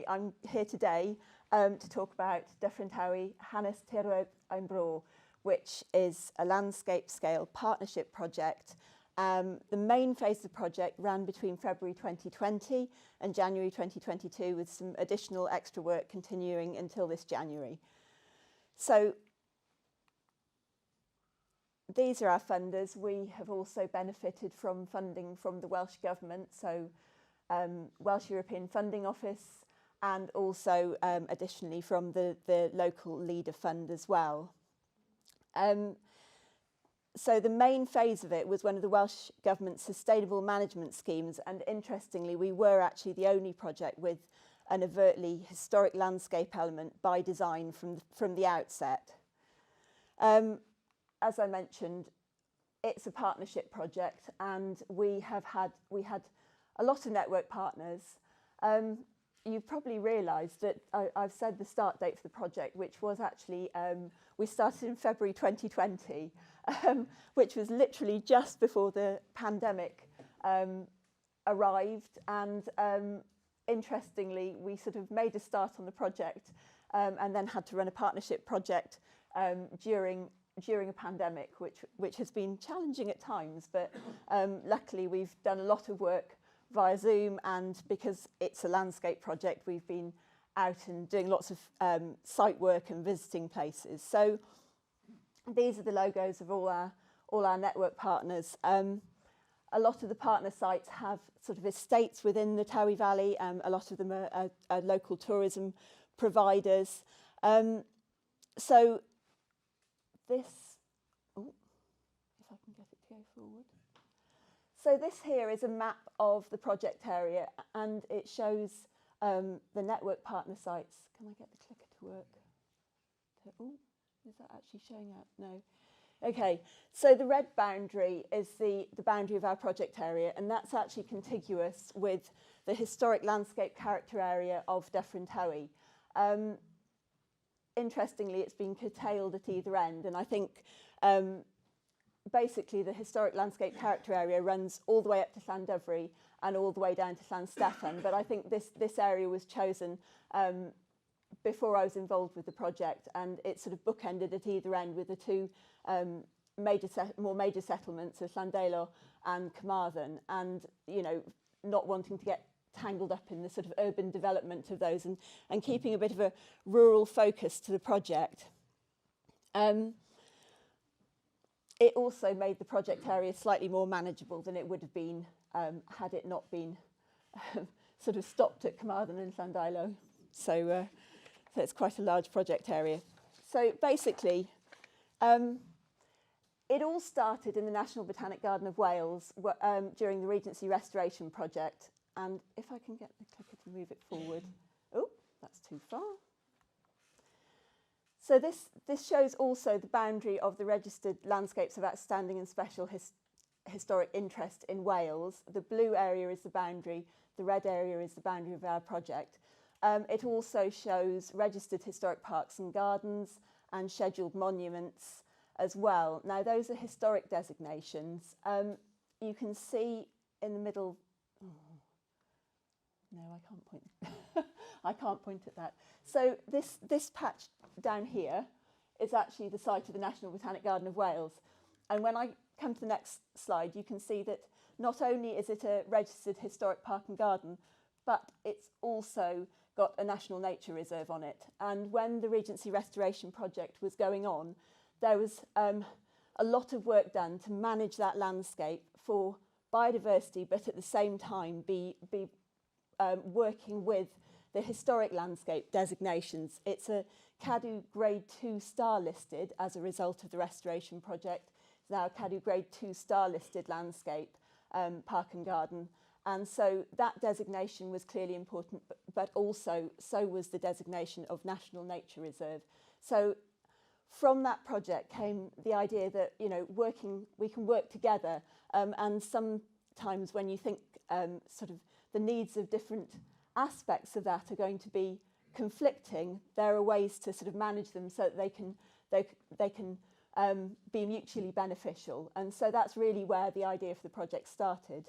I'm here today to talk about Dyffryn Tywi, Hanes Tirwedd ein Bro, which is a landscape scale partnership project. The main phase of the project ran between February 2020 and January 2022, with some additional extra work continuing until this January. So these are our funders. We have also benefited from funding from the Welsh Government, so Welsh European Funding Office, and also additionally from the local Leader Fund as well. So the main phase of it was one of the Welsh Government's sustainable management schemes, and interestingly we were actually the only project with an overtly historic landscape element by design from the outset. As I mentioned, it's a partnership project, and we had a lot of network partners. You've probably realised that I've said the start date for the project, which was actually, we started in February 2020, which was literally just before the pandemic arrived. And interestingly, we sort of made a start on the project and then had to run a partnership project during a pandemic, which has been challenging at times. But luckily, we've done a lot of work via Zoom, and because it's a landscape project, we've been out and doing lots of site work and visiting places. So these are the logos of all our network partners. A lot of the partner sites have sort of estates within the Tywi Valley. A lot of them are local tourism providers. So this, if I can get it to go forward. So this here is a map of the project area, and it shows the network partner sites. Can I get the clicker to work? Oh, is that actually showing up? No. Okay, so the red boundary is the boundary of our project area, and that's actually contiguous with the historic landscape character area of Dyffryn Tywi. Interestingly, it's been curtailed at either end, and I think basically the historic landscape character area runs all the way up to Dyfed and all the way down to Steffan. But I think this area was chosen before I was involved with the project, and it sort of bookended at either end with the two more major settlements of Llandelo and Carmarthen, and not wanting to get tangled up in the sort of urban development of those, and keeping a bit of a rural focus to the project. It also made the project area slightly more manageable than it would have been had it not been sort of stopped at Carmarthen and Llandelo. So it's quite a large project area. So basically, it all started in the National Botanic Garden of Wales during the Regency Restoration Project. And if I can get the clicker to move it forward. Oh, that's too far. So this shows also the boundary of the registered landscapes of outstanding and special historic interest in Wales. The blue area is the boundary, the red area is the boundary of our project. It also shows registered historic parks and gardens and scheduled monuments as well. Now those are historic designations. You can see in the middle, no, I can't point. I can't point at that. So this patch down here is actually the site of the National Botanic Garden of Wales. And when I come to the next slide, you can see that not only is it a registered historic park and garden, but it's also got a national nature reserve on it. And when the Regency Restoration Project was going on, there was a lot of work done to manage that landscape for biodiversity, but at the same time be working with the historic landscape designations. It's a Cadw Grade 2 star listed as a result of the restoration project. It's now a Cadw Grade 2 star listed landscape park and garden. And so that designation was clearly important, but also so was the designation of National Nature Reserve. So from that project came the idea that we can work together, and sometimes when you think sort of the needs of different aspects of that are going to be conflicting, there are ways to sort of manage them so that they can be mutually beneficial. And so that's really where the idea for the project started.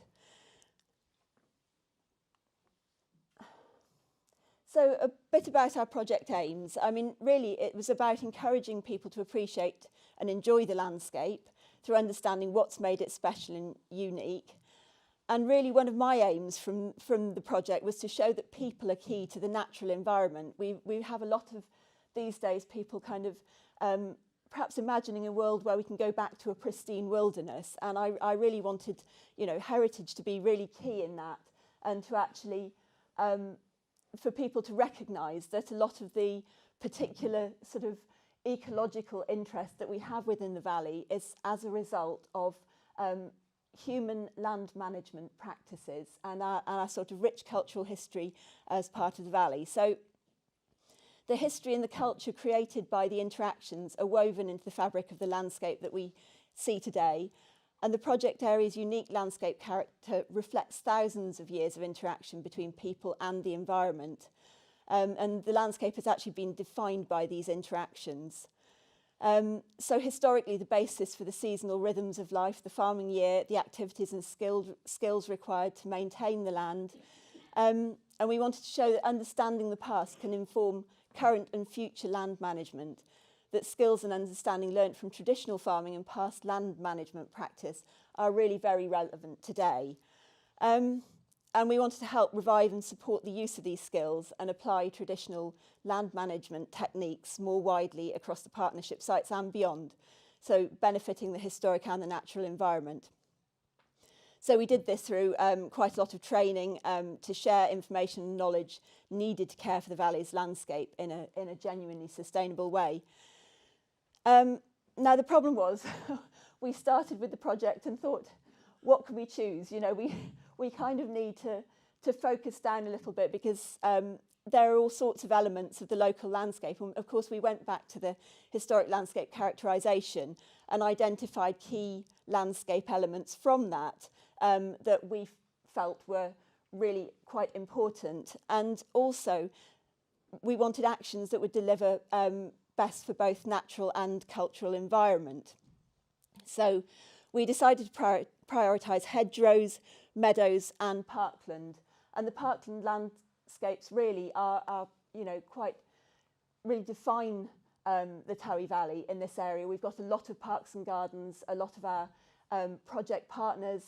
So a bit about our project aims. I mean, really, it was about encouraging people to appreciate and enjoy the landscape through understanding what's made it special and unique. And really, one of my aims from the project was to show that people are key to the natural environment. We have a lot of, these days, people kind of perhaps imagining a world where we can go back to a pristine wilderness. And I really wanted, you know, heritage to be really key in that, and to actually for people to recognise that a lot of the particular sort of ecological interest that we have within the valley is as a result of human land management practices and our sort of rich cultural history as part of the valley. So the history and the culture created by the interactions are woven into the fabric of the landscape that we see today. And the project area's unique landscape character reflects thousands of years of interaction between people and the environment. And the landscape has actually been defined by these interactions. So historically, the basis for the seasonal rhythms of life, the farming year, the activities and skills required to maintain the land. And we wanted to show that understanding the past can inform current and future land management, that skills and understanding learnt from traditional farming and past land management practice are really very relevant today. And we wanted to help revive and support the use of these skills and apply traditional land management techniques more widely across the partnership sites and beyond, so benefiting the historic and the natural environment. So we did this through quite a lot of training to share information and knowledge needed to care for the valley's landscape in a genuinely sustainable way. Now the problem was we started with the project and thought, what can we choose? You know, we kind of need to focus down a little bit because there are all sorts of elements of the local landscape. And of course, we went back to the historic landscape characterisation and identified key landscape elements from that that we felt were really quite important. And also, we wanted actions that would deliver best for both natural and cultural environment. So we decided to prioritise hedgerows, meadows and parkland. And the parkland landscapes really are you know, quite, really define the Tywi Valley in this area. We've got a lot of parks and gardens. A lot of our project partners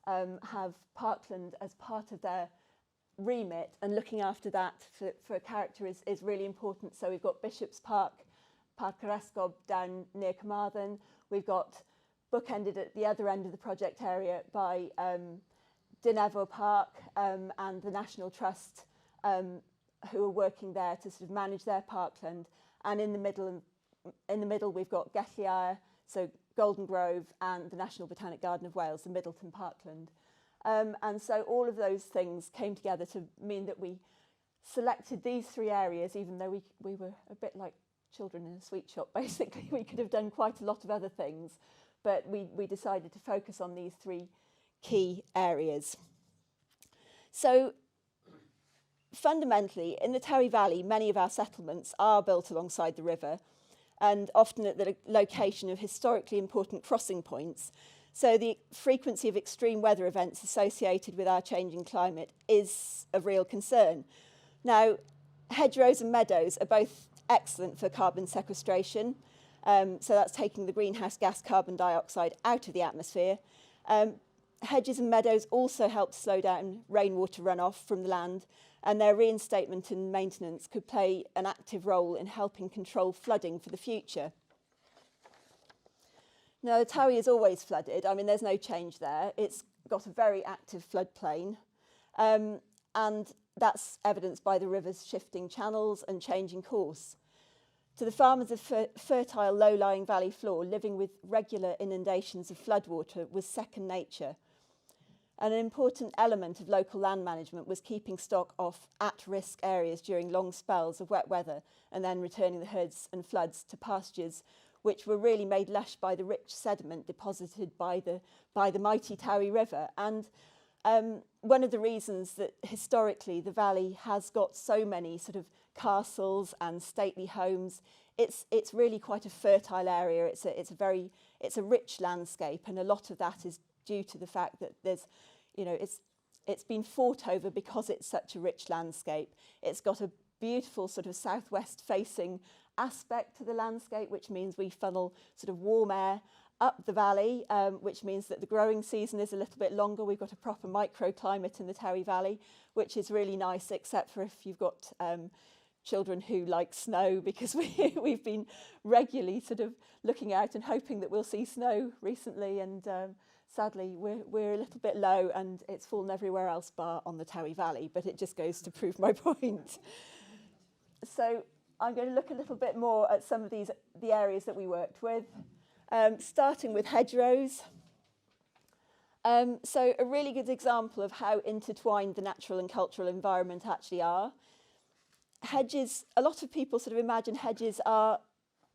have parkland as part of their remit, and looking after that for character is really important. So we've got Bishop's Park, Park Archaeoleg down near Carmarthen. We've got bookended at the other end of the project area by Dyfed Park and the National Trust who are working there to sort of manage their parkland. And in the middle we've got Gelliair, so Golden Grove, and the National Botanic Garden of Wales, the Middleton Parkland. And so all of those things came together to mean that we selected these three areas, even though we were a bit like children in a sweet shop, basically. We could have done quite a lot of other things, but we decided to focus on these three key areas. So fundamentally, in the Tywi Valley, many of our settlements are built alongside the river and often at the location of historically important crossing points. So the frequency of extreme weather events associated with our changing climate is of real concern. Now, hedgerows and meadows are both excellent for carbon sequestration. So that's taking the greenhouse gas carbon dioxide out of the atmosphere. Hedges and meadows also help to slow down rainwater runoff from the land, and their reinstatement and maintenance could play an active role in helping control flooding for the future. Now, the Tywi is always flooded. I mean, there's no change there. It's got a very active floodplain, and that's evidenced by the river's shifting channels and changing course. To the farmers of fertile, low-lying valley floor, living with regular inundations of floodwater was second nature. And an important element of local land management was keeping stock off at-risk areas during long spells of wet weather and then returning the herds and floods to pastures which were really made lush by the rich sediment deposited by the mighty Tywi River. And one of the reasons that historically the valley has got so many sort of castles and stately homes, it's really quite a fertile area. It's a rich landscape, and a lot of that is due to the fact that there's, you know, it's been fought over because it's such a rich landscape. It's got a beautiful sort of southwest facing aspect to the landscape, which means we funnel sort of warm air up the valley, which means that the growing season is a little bit longer. We've got a proper microclimate in the Tywi Valley, which is really nice, except for if you've got children who like snow, because we've been regularly sort of looking out and hoping that we'll see snow recently, and sadly we're a little bit low and it's fallen everywhere else bar on the Tywi Valley, but it just goes to prove my point. So I'm going to look a little bit more at some of the areas that we worked with, starting with hedgerows. So a really good example of how intertwined the natural and cultural environment actually are. Hedges, a lot of people sort of imagine hedges are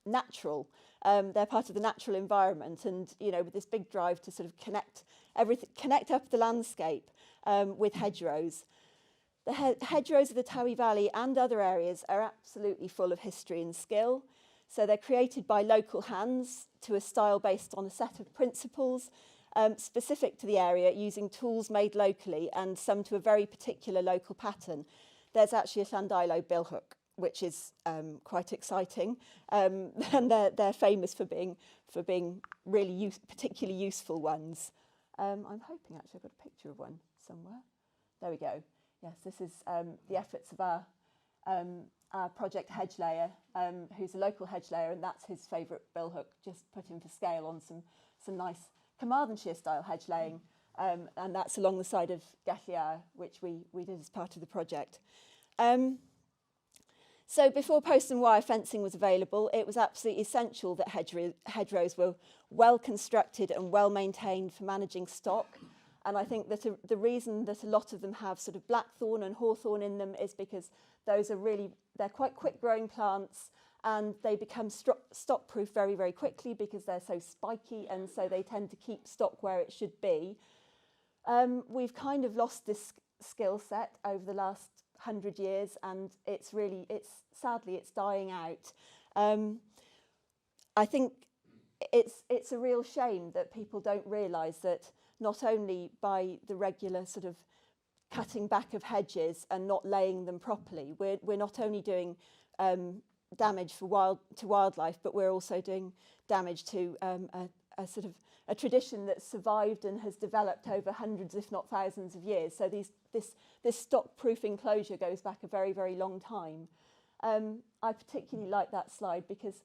natural. They're part of the natural environment, and with this big drive to sort of connect up the landscape with hedgerows. The hedgerows of the Tywi Valley and other areas are absolutely full of history and skill. So they're created by local hands to a style based on a set of principles specific to the area, using tools made locally and some to a very particular local pattern. There's actually a Llandilo billhook, which is quite exciting, and they're famous for being really particularly useful ones. I'm hoping actually I've got a picture of one somewhere. There we go. Yes, this is the efforts of our project hedge layer, who's a local hedge layer, and that's his favourite billhook, just put in for scale on some nice Carmarthenshire style hedge laying, and that's along the side of Gelliar, which we did as part of the project. So before post and wire fencing was available, it was absolutely essential that hedgerows were well constructed and well maintained for managing stock. And I think that the reason that a lot of them have sort of blackthorn and hawthorn in them is because they're quite quick growing plants, and they become stock proof very, very quickly because they're so spiky, and so they tend to keep stock where it should be. We've kind of lost this skill set over the last 100 years, and sadly it's dying out. I think it's a real shame that people don't realise that not only by the regular sort of cutting back of hedges and not laying them properly, we're not only doing damage to wildlife, but we're also doing damage to a sort of a tradition that's survived and has developed over hundreds, if not thousands of years. So this stock-proof enclosure goes back a very, very long time. I particularly like that slide because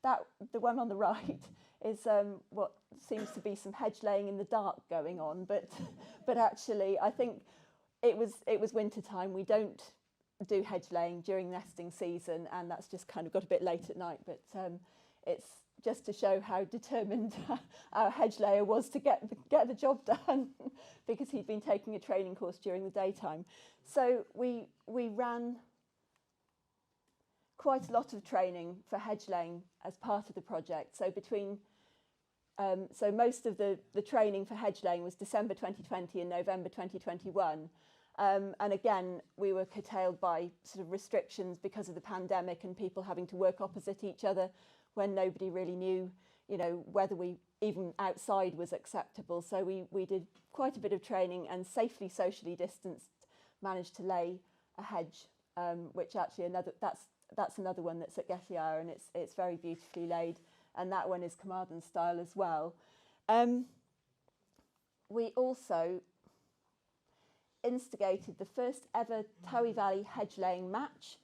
the one on the right is what seems to be some hedge laying in the dark going on, but actually I think it was winter time. We don't do hedge laying during nesting season, and that's just kind of got a bit late at night, but it's just to show how determined our hedge layer was to get the job done because he'd been taking a training course during the daytime. So we ran quite a lot of training for hedge laying as part of the project. So so most of the training for hedge laying was December 2020 and November 2021. And again, we were curtailed by sort of restrictions because of the pandemic and people having to work opposite each other when nobody really knew, whether we even outside was acceptable. So we did quite a bit of training and safely socially distanced managed to lay a hedge, which actually that's another one that's at Gelliar, and it's very beautifully laid, and that one is Carmarthen style as well. We also instigated the first ever Tywi Valley hedge laying match,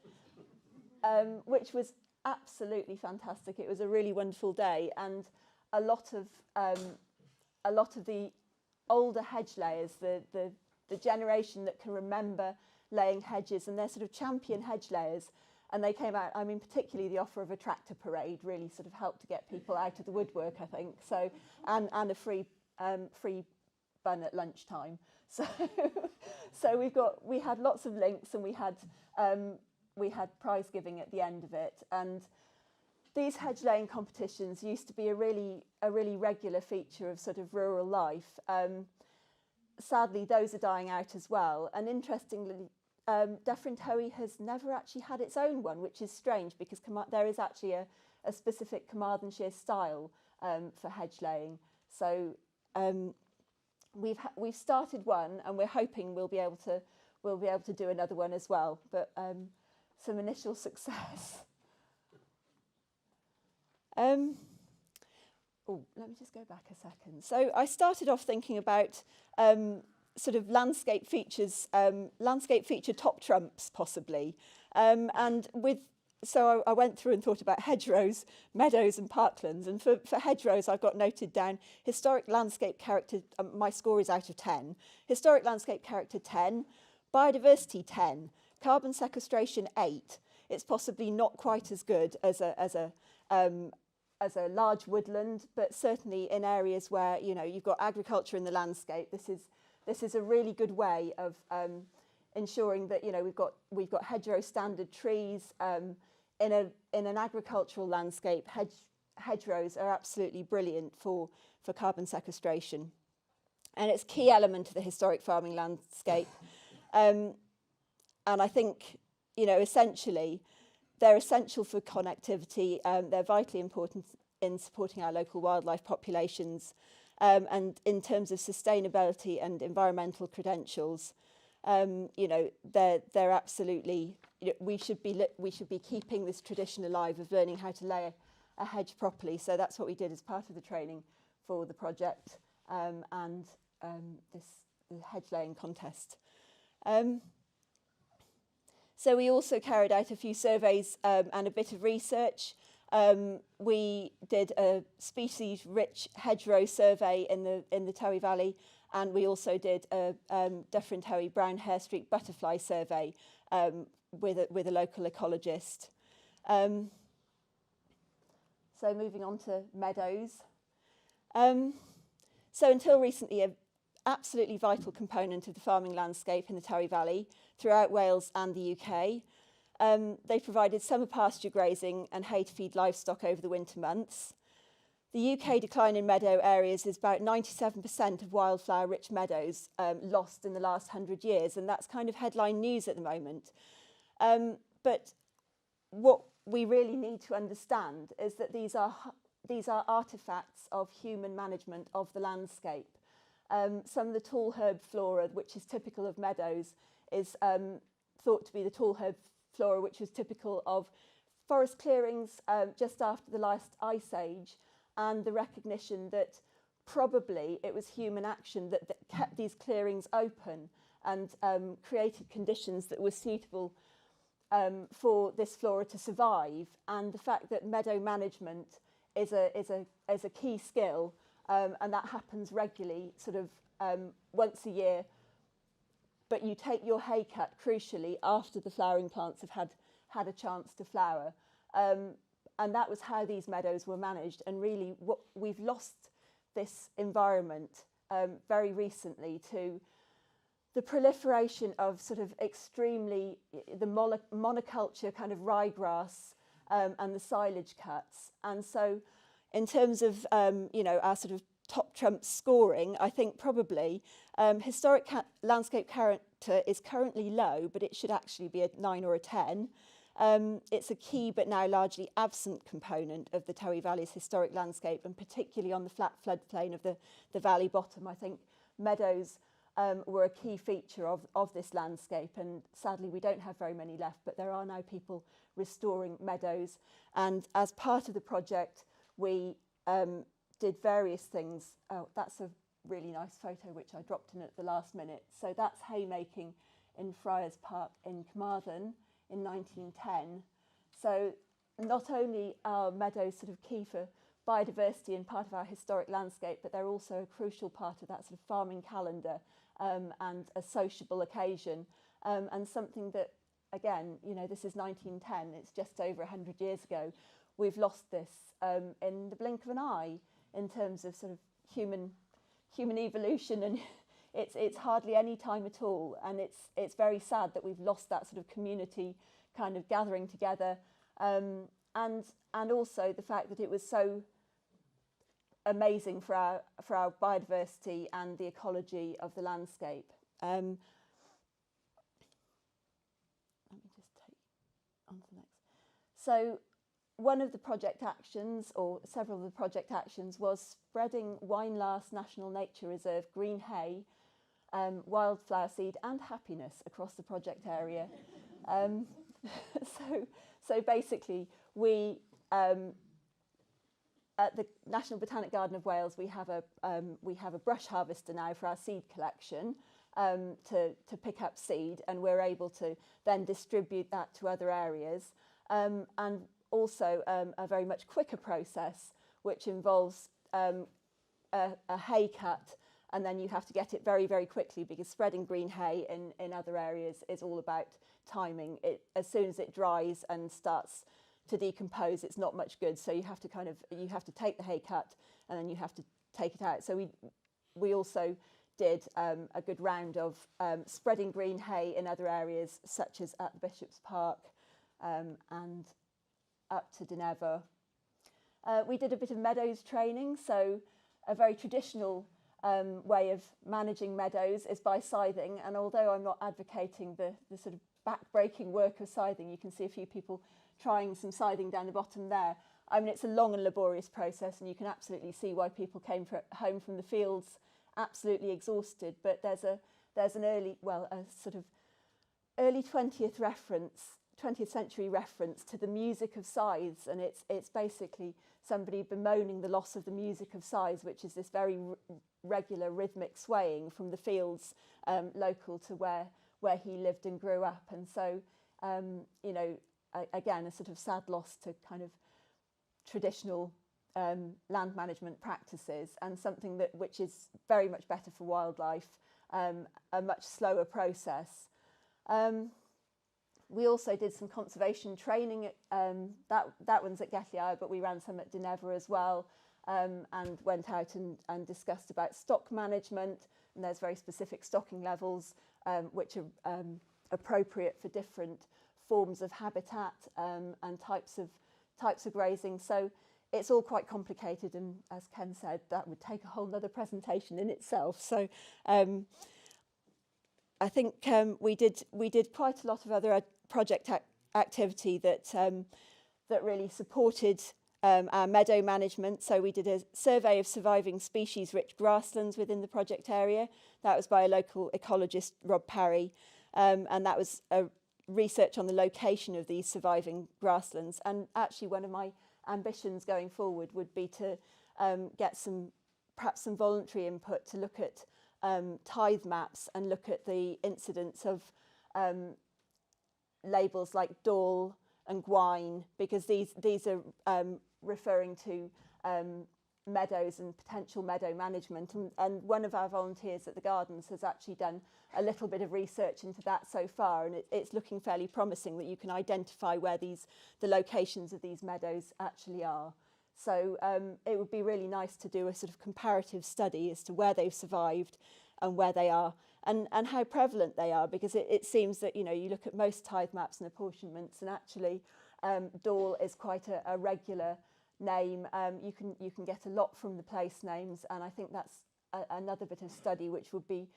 which was absolutely fantastic. It was a really wonderful day, and a lot of the older hedge layers, the generation that can remember laying hedges, and they're sort of champion hedge layers, and they came out. I mean, particularly the offer of a tractor parade really sort of helped to get people out of the woodwork, I think. So, and a free bun at lunchtime. So we had lots of links, and we had prize giving at the end of it. And these hedge laying competitions used to be a really regular feature of sort of rural life. Sadly, those are dying out as well. And interestingly, Dyffryn has never actually had its own one, which is strange because there is actually a specific Carmarthenshire style for hedge laying. So we've started one, and we're hoping we'll be able to we'll be able to do another one as well. But some initial success. Oh, let me just go back a second. So I started off thinking about sort of landscape features, landscape feature top trumps possibly. So I went through and thought about hedgerows, meadows and parklands. And for hedgerows, I've got noted down historic landscape character, my score is out of 10. Historic landscape character 10, biodiversity 10, carbon sequestration 8. It's possibly not quite as good as a large woodland, but certainly in areas where, you know, you've got agriculture in the landscape, this is a really good way of ensuring that, you know, we've got hedgerow standard trees in an agricultural landscape. Hedgerows are absolutely brilliant for carbon sequestration, and it's a key element of the historic farming landscape. And I think, you know, essentially, they're essential for connectivity. They're vitally important in supporting our local wildlife populations, and in terms of sustainability and environmental credentials. You know, they're absolutely. You know, we should be keeping this tradition alive of learning how to lay a hedge properly. So that's what we did as part of the training for the project, and the hedge laying contest. So we also carried out a few surveys and a bit of research. We did a species-rich hedgerow survey in the Tywi Valley, and we also did a Dyffryn Tywi brown hair streak butterfly survey with a local ecologist. So moving on to meadows. So until recently, an absolutely vital component of the farming landscape in the Tywi Valley, throughout Wales and the UK. They provided summer pasture grazing and hay to feed livestock over the winter months. The UK decline in meadow areas is about 97% of wildflower-rich meadows lost in the last 100 years, and that's kind of headline news at the moment. But what we really need to understand is that these are artefacts of human management of the landscape. Some of the tall herb flora, which is typical of meadows, is thought to be the tall herb flora which was typical of forest clearings just after the last ice age, and the recognition that probably it was human action that kept these clearings open and created conditions that were suitable for this flora to survive. And the fact that meadow management is a key skill, and that happens regularly, sort of once a year. But you take your hay cut, crucially, after the flowering plants have had a chance to flower. And that was how these meadows were managed. And really, what we've lost this environment very recently to the proliferation of sort of extremely, the monoculture kind of ryegrass and the silage cuts. And so in terms of, you know, our sort of top trump scoring, I think probably historic landscape character is currently low, but it should actually be a 9 or a 10. It's a key but now largely absent component of the Tywi Valley's historic landscape, and particularly on the flat floodplain of the valley bottom. I think meadows were a key feature of this landscape, and sadly we don't have very many left, but there are now people restoring meadows. And as part of the project, we did various things. Oh, that's a really nice photo which I dropped in at the last minute. So that's haymaking in Friars Park in Carmarthen in 1910. So not only are meadows sort of key for biodiversity and part of our historic landscape, but they're also a crucial part of that sort of farming calendar and a sociable occasion, and something that, again, you know, this is 1910, it's just over 100 years ago. We've lost this in the blink of an eye in terms of sort of human evolution, and it's hardly any time at all, and it's very sad that we've lost that sort of community kind of gathering together, and also the fact that it was so amazing for our biodiversity and the ecology of the landscape. Let me just take on to the next. So one of the project actions, or several of the project actions, was spreading Winelast National Nature Reserve green hay wildflower seed and happiness across the project area. Um, so basically, we at the National Botanic Garden of Wales, we have a brush harvester now for our seed collection to pick up seed, and we're able to then distribute that to other areas, and also a very much quicker process, which involves a hay cut, and then you have to get it very, very quickly, because spreading green hay in other areas is all about timing. As soon as it dries and starts to decompose, it's not much good. So you have to take the hay cut, and then you have to take it out. So we also did a good round of spreading green hay in other areas, such as at the Bishop's Park and up to Dyfed. We did a bit of meadows training. So a very traditional way of managing meadows is by scything. And although I'm not advocating the sort of back-breaking work of scything, you can see a few people trying some scything down the bottom there. I mean, it's a long and laborious process, and you can absolutely see why people came home from the fields absolutely exhausted. But there's an early, well, a sort of early 20th century reference to the music of scythes, and it's basically somebody bemoaning the loss of the music of scythes, which is this very regular rhythmic swaying from the fields local to where he lived and grew up. And so, you know, again, a sort of sad loss to kind of traditional land management practices, and something which is very much better for wildlife, a much slower process. We also did some conservation training. That one's at Getliau, but we ran some at Dyfed as well, and went out and discussed about stock management. And there's very specific stocking levels which are appropriate for different forms of habitat and types of grazing. So it's all quite complicated, and as Ken said, that would take a whole other presentation in itself. So I think we did quite a lot of other project activity that really supported our meadow management. So we did a survey of surviving species-rich grasslands within the project area. That was by a local ecologist, Rob Parry, and that was a research on the location of these surviving grasslands. And actually, one of my ambitions going forward would be to get perhaps some voluntary input to look at tithe maps and look at the incidence of labels like Dall and Gwine, because these are referring to meadows and potential meadow management. And one of our volunteers at the Gardens has actually done a little bit of research into that so far, and it's looking fairly promising that you can identify where the locations of these meadows actually are. So it would be really nice to do a sort of comparative study as to where they've survived and where they are, and how prevalent they are, because it seems that, you know, you look at most tithe maps and apportionments, and actually Dall is quite a regular name. You can get a lot from the place names, and I think that's another bit of study which would be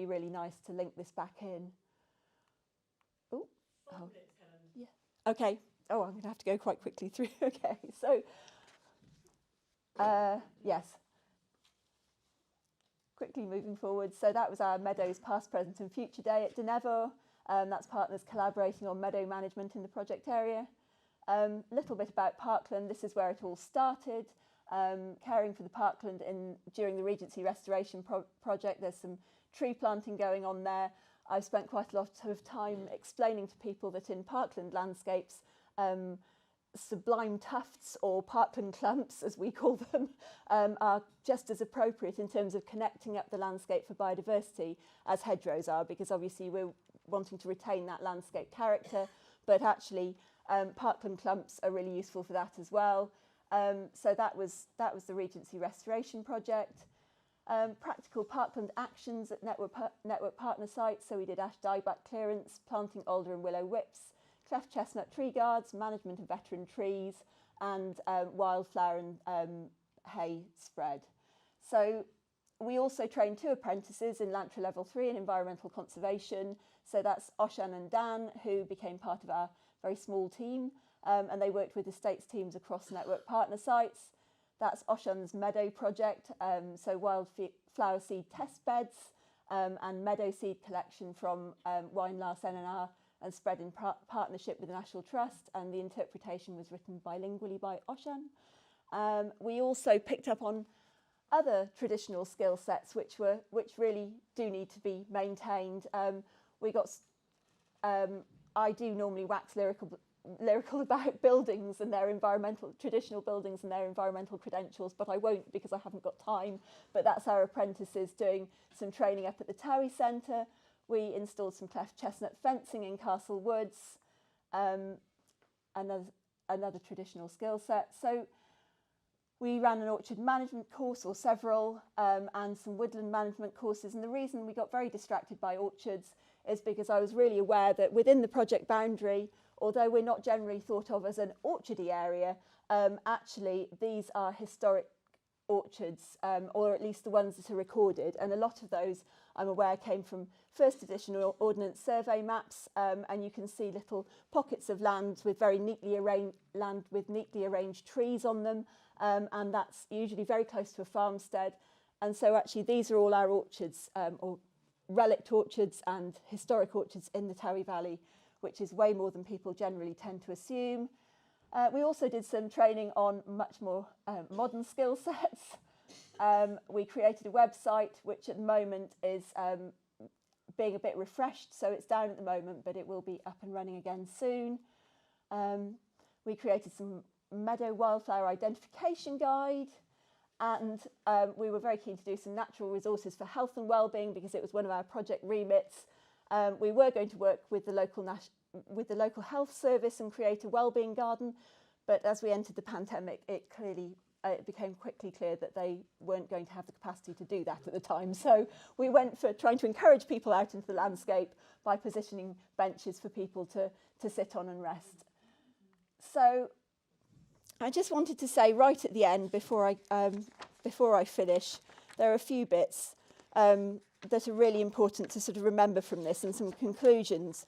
really nice to link this back in. Oh, yeah. Okay. Oh, I'm going to have to go quite quickly through. Okay, so yes. Quickly moving forward. So that was our Meadows Past, Present and Future Day at Dyfed. That's partners collaborating on meadow management in the project area. Little bit about Parkland. This is where it all started. Caring for the Parkland during the Regency Restoration project. There's some tree planting going on there. I've spent quite a lot of time explaining to people that in Parkland landscapes, sublime tufts, or parkland clumps as we call them, are just as appropriate in terms of connecting up the landscape for biodiversity as hedgerows are, because obviously we're wanting to retain that landscape character, but actually parkland clumps are really useful for that as well. So that was the Regency Restoration project. Practical parkland actions at network partner sites. So we did ash dieback clearance, planting alder and willow whips, cleft chestnut tree guards, management of veteran trees, and wildflower and hay spread. So we also trained 2 apprentices in Lantry Level 3 in environmental conservation. So that's Oshan and Dan, who became part of our very small team, and they worked with estates teams across network partner sites. That's Oshan's Meadow project, so wildflower seed test beds, and meadow seed collection from Wine La Senana and spread in partnership with the National Trust, and the interpretation was written bilingually by Oshan. We also picked up on other traditional skill sets which really do need to be maintained. I do normally wax lyrical about buildings and their traditional buildings and their environmental credentials, but I won't because I haven't got time. But that's our apprentices doing some training up at the Tywi Centre. We installed some cleft chestnut fencing in Castle Woods, another traditional skill set. So we ran an orchard management course, or several, and some woodland management courses. And the reason we got very distracted by orchards is because I was really aware that within the project boundary, although we're not generally thought of as an orchardy area, actually these are historic orchards, or at least the ones that are recorded. And a lot of those, I'm aware, came from first edition Ordnance Survey maps, and you can see little pockets of land with neatly arranged trees on them, and that's usually very close to a farmstead. And so actually these are all our orchards, or relict orchards and historic orchards in the Tywi Valley, which is way more than people generally tend to assume. We also did some training on much more modern skill sets. We created a website which at the moment is being a bit refreshed, so it's down at the moment, but it will be up and running again soon. We created some meadow wildflower identification guide, and we were very keen to do some natural resources for health and well-being because it was one of our project remits. We were going to work with the local health service and create a wellbeing garden, but as we entered the pandemic, it became quickly clear that they weren't going to have the capacity to do that at the time. So we went for trying to encourage people out into the landscape by positioning benches for people to sit on and rest. So I just wanted to say right at the end, before I finish, there are a few bits that are really important to sort of remember from this, and some conclusions.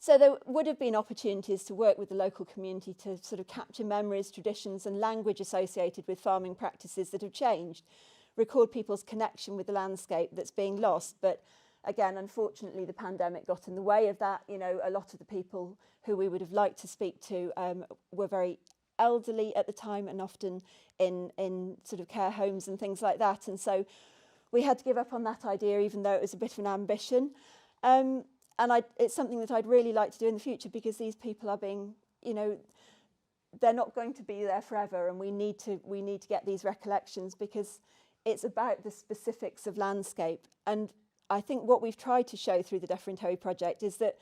So there would have been opportunities to work with the local community to sort of capture memories, traditions and language associated with farming practices that have changed, record people's connection with the landscape that's being lost. But again, unfortunately, the pandemic got in the way of that. You know, a lot of the people who we would have liked to speak to were very elderly at the time, and often in sort of care homes and things like that. And so we had to give up on that idea, even though it was a bit of an ambition. And it's something that I'd really like to do in the future, because these people are being, you know, they're not going to be there forever, and we need to get these recollections, because it's about the specifics of landscape. And I think what we've tried to show through the Dyffryn project is that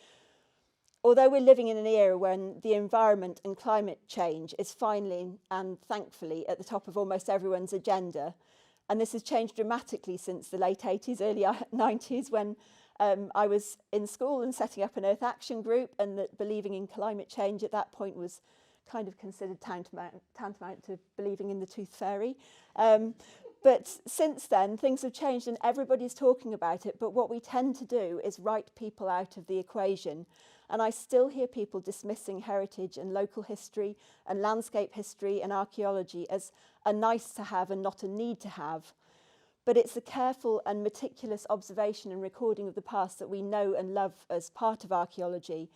although we're living in an era when the environment and climate change is finally and thankfully at the top of almost everyone's agenda, and this has changed dramatically since the late 80s, early 90s, when I was in school and setting up an Earth Action group, and that believing in climate change at that point was kind of considered tantamount to believing in the tooth fairy. But since then, things have changed and everybody's talking about it. But what we tend to do is write people out of the equation. And I still hear people dismissing heritage and local history and landscape history and archaeology as a nice to have and not a need to have. But it's a careful and meticulous observation and recording of the past that we know and love as part of archaeology,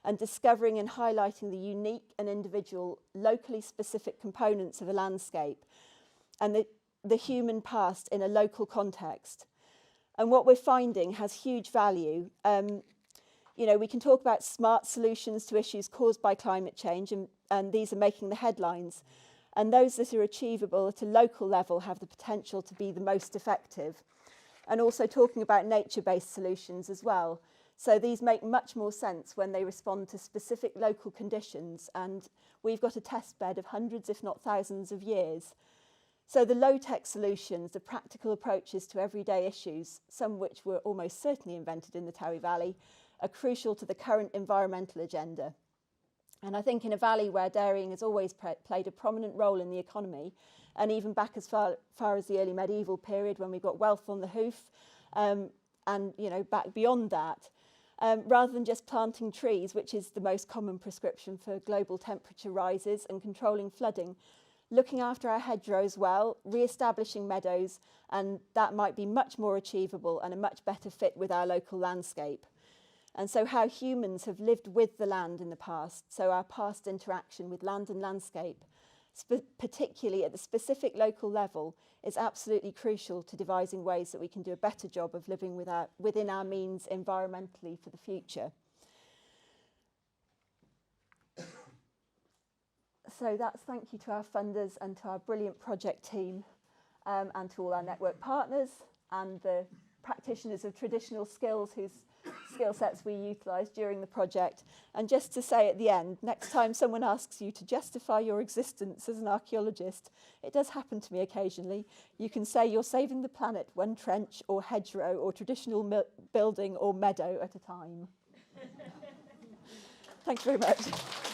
and discovering and highlighting the unique and individual, locally specific components of a landscape and the human past in a local context. And what we're finding has huge value. You know, we can talk about smart solutions to issues caused by climate change, and these are making the headlines. And those that are achievable at a local level have the potential to be the most effective. And also talking about nature-based solutions as well. So these make much more sense when they respond to specific local conditions, and we've got a test bed of hundreds, if not thousands of years. So the low-tech solutions, the practical approaches to everyday issues, some which were almost certainly invented in the Tywi Valley, are crucial to the current environmental agenda. And I think in a valley where dairying has always played a prominent role in the economy, and even back as far as the early medieval period when we got wealth on the hoof, and you know, back beyond that, rather than just planting trees, which is the most common prescription for global temperature rises and controlling flooding, looking after our hedgerows well, re-establishing meadows, and that might be much more achievable and a much better fit with our local landscape. And so how humans have lived with the land in the past, so our past interaction with land and landscape, particularly at the specific local level, is absolutely crucial to devising ways that we can do a better job of living within our means environmentally for the future. So that's thank you to our funders and to our brilliant project team, and to all our network partners and the practitioners of traditional skills whose skill sets we utilised during the project. And just to say at the end, next time someone asks you to justify your existence as an archaeologist, it does happen to me occasionally, you can say you're saving the planet one trench or hedgerow or traditional building or meadow at a time. Thanks very much.